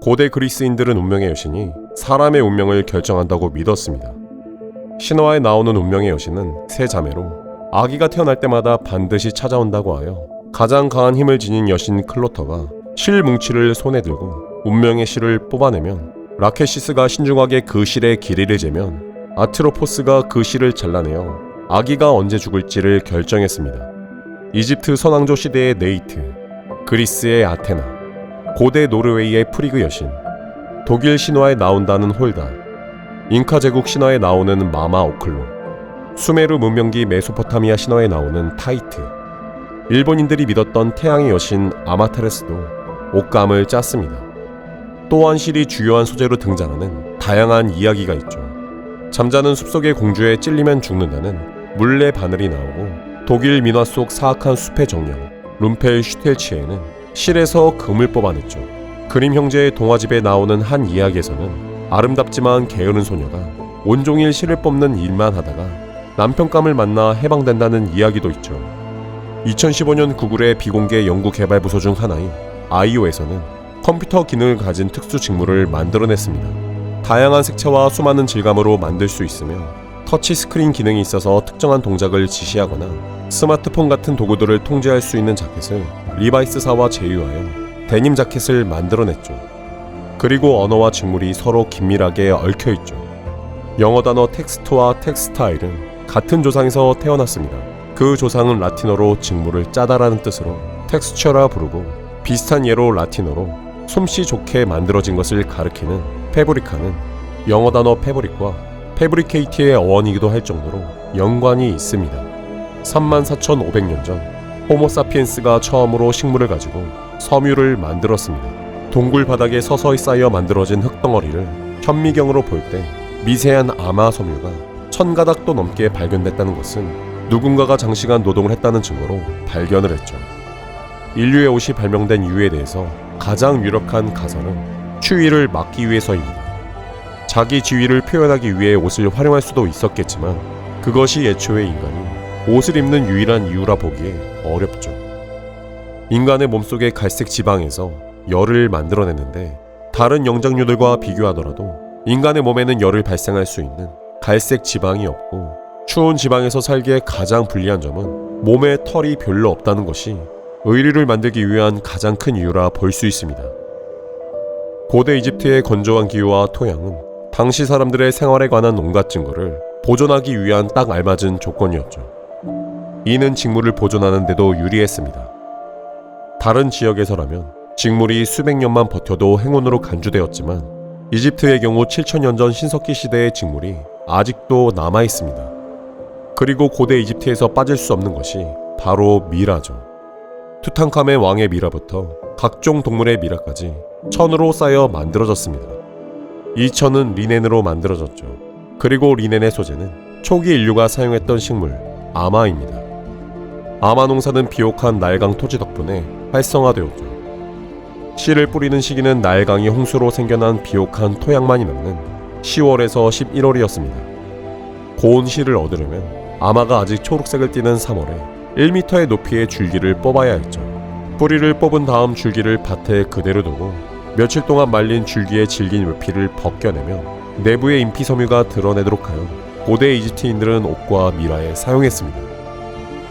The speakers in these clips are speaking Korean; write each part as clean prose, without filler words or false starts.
고대 그리스인들은 운명의 여신이 사람의 운명을 결정한다고 믿었습니다. 신화에 나오는 운명의 여신은 세 자매로 아기가 태어날 때마다 반드시 찾아온다고 하여 가장 강한 힘을 지닌 여신 클로터가 실 뭉치를 손에 들고 운명의 실을 뽑아내면 라케시스가 신중하게 그 실의 길이를 재면 아트로포스가 그 실을 잘라내어 아기가 언제 죽을지를 결정했습니다. 이집트 선왕조 시대의 네이트, 그리스의 아테나, 고대 노르웨이의 프리그 여신, 독일 신화에 나온다는 홀다, 잉카 제국 신화에 나오는 마마 오클로, 수메르 문명기 메소포타미아 신화에 나오는 타이트, 일본인들이 믿었던 태양의 여신 아마테라스도 옷감을 짰습니다. 또한 실이 주요한 소재로 등장하는 다양한 이야기가 있죠. 잠자는 숲속의 공주에 찔리면 죽는다는 물레 바늘이 나오고, 독일 민화 속 사악한 숲의 정령 룸펠슈텔치에는 실에서 금을 뽑아냈죠. 그림 형제의 동화집에 나오는 한 이야기에서는 아름답지만 게으른 소녀가 온종일 실을 뽑는 일만 하다가 남편감을 만나 해방된다는 이야기도 있죠. 2015년 구글의 비공개 연구개발부서 중 하나인 아이오에서는 컴퓨터 기능을 가진 특수 직물을 만들어냈습니다. 다양한 색채와 수많은 질감으로 만들 수 있으며 터치스크린 기능이 있어서 특정한 동작을 지시하거나 스마트폰 같은 도구들을 통제할 수 있는 자켓을 리바이스사와 제휴하여 데님 자켓을 만들어냈죠. 그리고 언어와 직물이 서로 긴밀하게 얽혀있죠. 영어 단어 텍스트와 텍스타일은 같은 조상에서 태어났습니다. 그 조상은 라틴어로 직물을 짜다라는 뜻으로 텍스처라 부르고, 비슷한 예로 라틴어로 솜씨 좋게 만들어진 것을 가리키는 페브리카는 영어 단어 페브릭과 페브리케이트의 어원이기도 할 정도로 연관이 있습니다. 34,500년 전 호모사피엔스가 처음으로 식물을 가지고 섬유를 만들었습니다. 동굴 바닥에 서서히 쌓여 만들어진 흙덩어리를 현미경으로 볼 때 미세한 아마 섬유가 1000가닥도 넘게 발견됐다는 것은 누군가가 장시간 노동을 했다는 증거로 발견을 했죠. 인류의 옷이 발명된 이유에 대해서 가장 유력한 가설은 추위를 막기 위해서입니다. 자기 지위를 표현하기 위해 옷을 활용할 수도 있었겠지만 그것이 애초에 인간이 옷을 입는 유일한 이유라 보기에 어렵죠. 인간의 몸속의 갈색 지방에서 열을 만들어냈는데 다른 영장류들과 비교하더라도 인간의 몸에는 열을 발생할 수 있는 갈색 지방이 없고, 추운 지방에서 살기에 가장 불리한 점은 몸에 털이 별로 없다는 것이 의류를 만들기 위한 가장 큰 이유라 볼 수 있습니다. 고대 이집트의 건조한 기후와 토양은 당시 사람들의 생활에 관한 온갖 증거를 보존하기 위한 딱 알맞은 조건이었죠. 이는 직물을 보존하는 데도 유리했습니다. 다른 지역에서라면 직물이 수백 년만 버텨도 행운으로 간주되었지만 이집트의 경우 7000년 전 신석기 시대의 직물이 아직도 남아있습니다. 그리고 고대 이집트에서 빠질 수 없는 것이 바로 미라죠. 투탕카멘 왕의 미라부터 각종 동물의 미라까지 천으로 쌓여 만들어졌습니다. 이 천은 리넨으로 만들어졌죠. 그리고 리넨의 소재는 초기 인류가 사용했던 식물 아마입니다. 아마 농사는 비옥한 나일강 토지 덕분에 활성화되었죠. 씨를 뿌리는 시기는 나일강이 홍수로 생겨난 비옥한 토양만이 남는 10월에서 11월이었습니다. 고운 씨를 얻으려면 아마가 아직 초록색을 띠는 3월에 1m의 높이의 줄기를 뽑아야 했죠. 뿌리를 뽑은 다음 줄기를 밭에 그대로 두고 며칠 동안 말린 줄기의 질긴 물피를 벗겨내며 내부의 인피섬유가 드러내도록 하여 고대 이집트인들은 옷과 미라에 사용했습니다.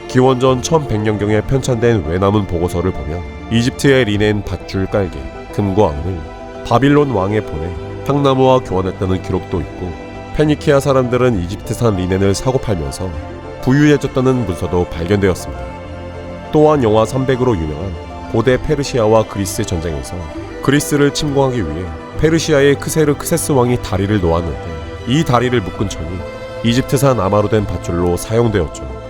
기원전 1100년경에 편찬된 외남은 보고서를 보면 이집트의 리넨 밧줄 깔개, 금과 은을 바빌론 왕에 보내 향나무와 교환했다는 기록도 있고, 페니키아 사람들은 이집트산 리넨을 사고 팔면서 부유해졌다는 문서도 발견되었습니다. 또한 영화 300으로 유명한 고대 페르시아와 그리스 전쟁에서 그리스를 침공하기 위해 페르시아의 크세르 크세스 왕이 다리를 놓았는데 이 다리를 묶은 천이 이집트산 아마로 된 밧줄로 사용되었죠.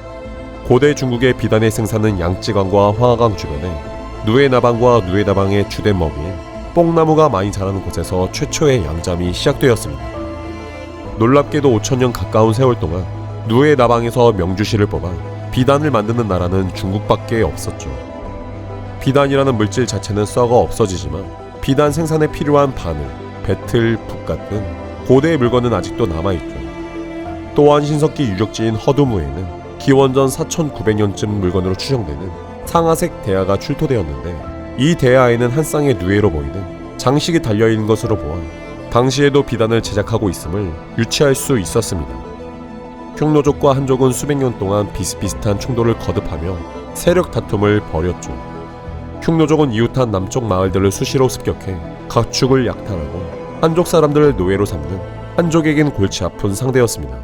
고대 중국의 비단의 생산은 양쯔강과 황하강 주변에 누에나방과 누에다방의 주된 먹이인 뽕나무가 많이 자라는 곳에서 최초의 양잠이 시작되었습니다. 놀랍게도 5000년 가까운 세월 동안 누에나방에서 명주실을 뽑아 비단을 만드는 나라는 중국밖에 없었죠. 비단이라는 물질 자체는 썩어 없어지지만 비단 생산에 필요한 바늘, 배틀, 붓 같은 고대의 물건은 아직도 남아있죠. 또한 신석기 유적지인 허두무에는 기원전 4900년쯤 물건으로 추정되는 상아색 대야가 출토되었는데 이 대야에는 한 쌍의 누에로 보이는 장식이 달려있는 것으로 보아 당시에도 비단을 제작하고 있음을 유추할 수 있었습니다. 흉노족과 한족은 수백 년 동안 비슷비슷한 충돌을 거듭하며 세력 다툼을 벌였죠. 흉노족은 이웃한 남쪽 마을들을 수시로 습격해 가축을 약탈하고 한족 사람들을 노예로 삼는 한족에겐 골치 아픈 상대였습니다.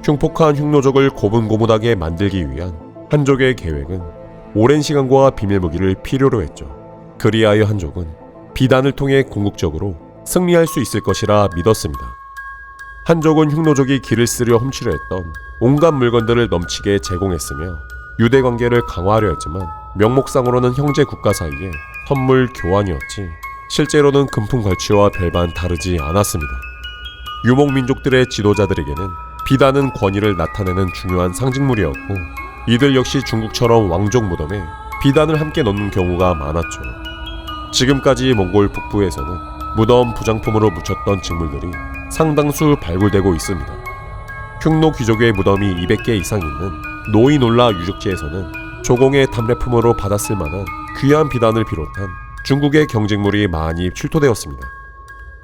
흉폭한 흉노족을 고분고분하게 만들기 위한 한족의 계획은 오랜 시간과 비밀 무기를 필요로 했죠. 그리하여 한족은 비단을 통해 궁극적으로 승리할 수 있을 것이라 믿었습니다. 한족은 흉노족이 길을 쓰려 훔치려 했던 온갖 물건들을 넘치게 제공했으며 유대 관계를 강화하려 했지만 명목상으로는 형제 국가 사이의 선물 교환이었지 실제로는 금품걸치와 별반 다르지 않았습니다. 유목민족들의 지도자들에게는 비단은 권위를 나타내는 중요한 상징물이었고 이들 역시 중국처럼 왕족 무덤에 비단을 함께 넣는 경우가 많았죠. 지금까지 몽골 북부에서는 무덤 부장품으로 묻혔던 직물들이 상당수 발굴되고 있습니다. 흉노 귀족의 무덤이 200개 이상 있는 노이놀라 유적지에서는 조공의 답례품으로 받았을 만한 귀한 비단을 비롯한 중국의 경직물이 많이 출토되었습니다.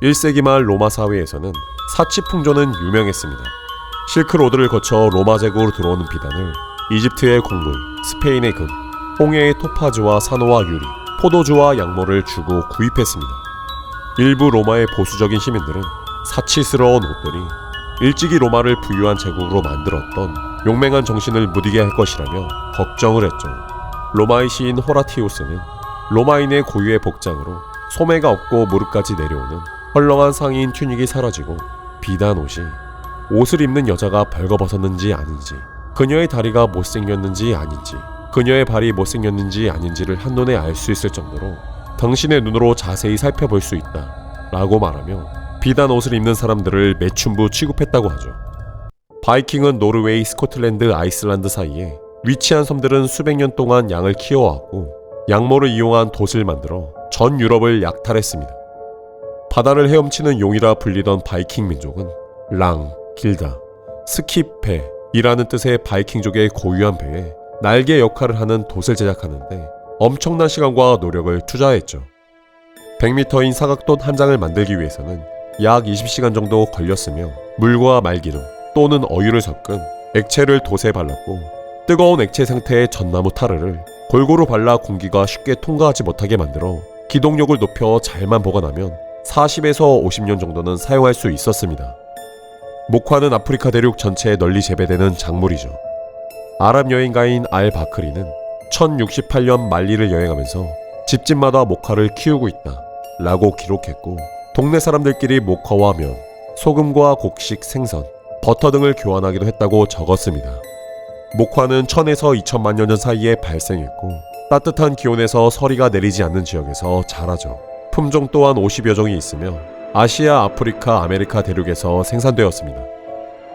1세기 말 로마 사회에서는 사치풍조는 유명했습니다. 실크로드를 거쳐 로마 제국으로 들어오는 비단을 이집트의 곡물, 스페인의 금, 홍해의 토파즈와 산호와 유리, 포도주와 양모를 주고 구입했습니다. 일부 로마의 보수적인 시민들은 사치스러운 옷들이 일찍이 로마를 부유한 제국으로 만들었던 용맹한 정신을 무디게 할 것이라며 걱정을 했죠. 로마의 시인 호라티우스는 로마인의 고유의 복장으로 소매가 없고 무릎까지 내려오는 헐렁한 상의인 튜닉이 사라지고 비단 옷이 옷을 입는 여자가 벌거벗었는지 아닌지, 그녀의 다리가 못생겼는지 아닌지, 그녀의 발이 못생겼는지 아닌지를 한눈에 알 수 있을 정도로 당신의 눈으로 자세히 살펴볼 수 있다 라고 말하며 비단 옷을 입는 사람들을 매춘부 취급했다고 하죠. 바이킹은 노르웨이, 스코틀랜드, 아이슬란드 사이에 위치한 섬들은 수백 년 동안 양을 키워왔고 양모를 이용한 돛을 만들어 전 유럽을 약탈했습니다. 바다를 헤엄치는 용이라 불리던 바이킹 민족은 랑, 길다, 스킵배이라는 뜻의 바이킹족의 고유한 배에 날개 역할을 하는 돛을 제작하는데 엄청난 시간과 노력을 투자했죠. 100m인 사각돛 한 장을 만들기 위해서는 약 20시간 정도 걸렸으며 물과 말기름 또는 어유를 섞은 액체를 돛에 발랐고 뜨거운 액체 상태의 전나무 타르를 골고루 발라 공기가 쉽게 통과하지 못하게 만들어 기동력을 높여 잘만 보관하면 40에서 50년 정도는 사용할 수 있었습니다. 목화는 아프리카 대륙 전체에 널리 재배되는 작물이죠. 아랍 여행가인 알 바크리는 1068년 말리를 여행하면서 집집마다 목화를 키우고 있다 라고 기록했고 동네 사람들끼리 목화와 면, 소금과 곡식, 생선, 버터 등을 교환하기도 했다고 적었습니다. 목화는 1000에서 2000만 년 전 사이에 발생했고 따뜻한 기온에서 서리가 내리지 않는 지역에서 자라죠. 품종 또한 50여 종이 있으며 아시아, 아프리카, 아메리카 대륙에서 생산되었습니다.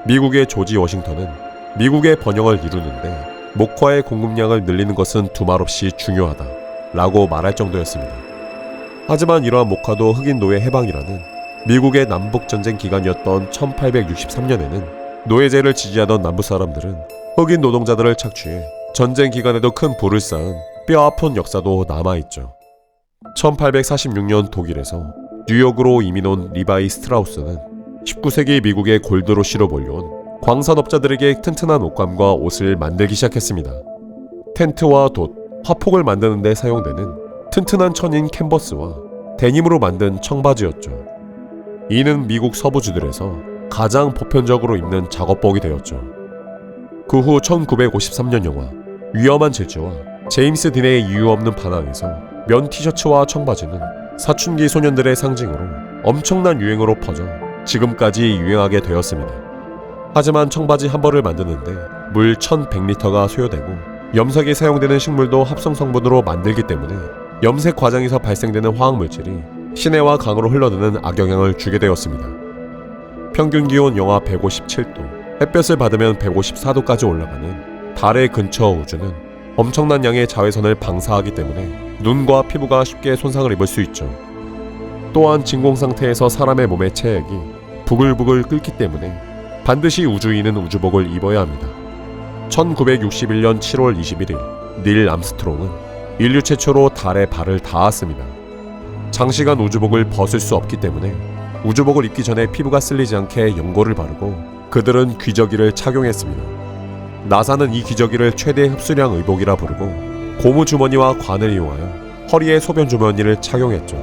미국의 조지 워싱턴은 미국의 번영을 이루는데 목화의 공급량을 늘리는 것은 두말없이 중요하다 라고 말할 정도였습니다. 하지만 이러한 목화도 흑인 노예 해방이라는 미국의 남북전쟁 기간이었던 1863년에는 노예제를 지지하던 남부 사람들은 흑인 노동자들을 착취해 전쟁 기간에도 큰 부를 쌓은 뼈아픈 역사도 남아있죠. 1846년 독일에서 뉴욕으로 이민 온 리바이 스트라우스는 19세기 미국의 골드로시로 몰려온 광산업자들에게 튼튼한 옷감과 옷을 만들기 시작했습니다. 텐트와 돛, 화폭을 만드는 데 사용되는 튼튼한 천인 캔버스와 데님으로 만든 청바지였죠. 이는 미국 서부주들에서 가장 보편적으로 입는 작업복이 되었죠. 그 후 1953년 영화 위험한 질주와 제임스 딘의 이유 없는 반항에서 면 티셔츠와 청바지는 사춘기 소년들의 상징으로 엄청난 유행으로 퍼져 지금까지 유행하게 되었습니다. 하지만 청바지 한 벌을 만드는데 물 1100리터가 소요되고 염색에 사용되는 식물도 합성 성분으로 만들기 때문에 염색 과정에서 발생되는 화학물질이 시내와 강으로 흘러드는 악영향을 주게 되었습니다. 평균 기온 영하 157도, 햇볕을 받으면 154도까지 올라가는 달의 근처 우주는 엄청난 양의 자외선을 방사하기 때문에 눈과 피부가 쉽게 손상을 입을 수 있죠. 또한 진공 상태에서 사람의 몸의 체액이 부글부글 끓기 때문에 반드시 우주인은 우주복을 입어야 합니다. 1961년 7월 21일 닐 암스트롱은 인류 최초로 달에 발을 닿았습니다. 장시간 우주복을 벗을 수 없기 때문에 우주복을 입기 전에 피부가 쓸리지 않게 연고를 바르고 그들은 귀저귀를 착용했습니다. 나사는 이 귀저귀를 최대 흡수량 의복이라 부르고 고무 주머니와 관을 이용하여 허리에 소변 주머니를 착용했죠.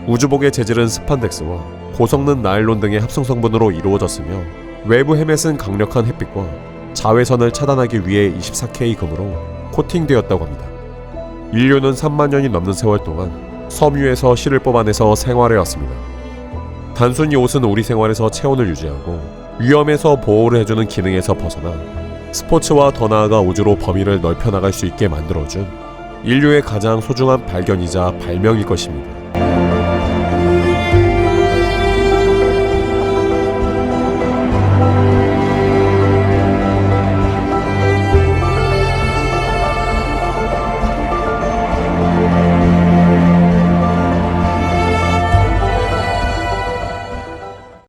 우주복의 재질은 스판덱스와 고성능 나일론 등의 합성 성분으로 이루어졌으며 외부 헬멧은 강력한 햇빛과 자외선을 차단하기 위해 24K 금으로 코팅되었다고 합니다. 인류는 3만 년이 넘는 세월 동안 섬 위에서 실을 뽑아내서 생활해왔습니다. 단순히 옷은 우리 생활에서 체온을 유지하고 위험에서 보호를 해주는 기능에서 벗어나 스포츠와 더 나아가 우주로 범위를 넓혀나갈 수 있게 만들어준 인류의 가장 소중한 발견이자 발명일 것입니다.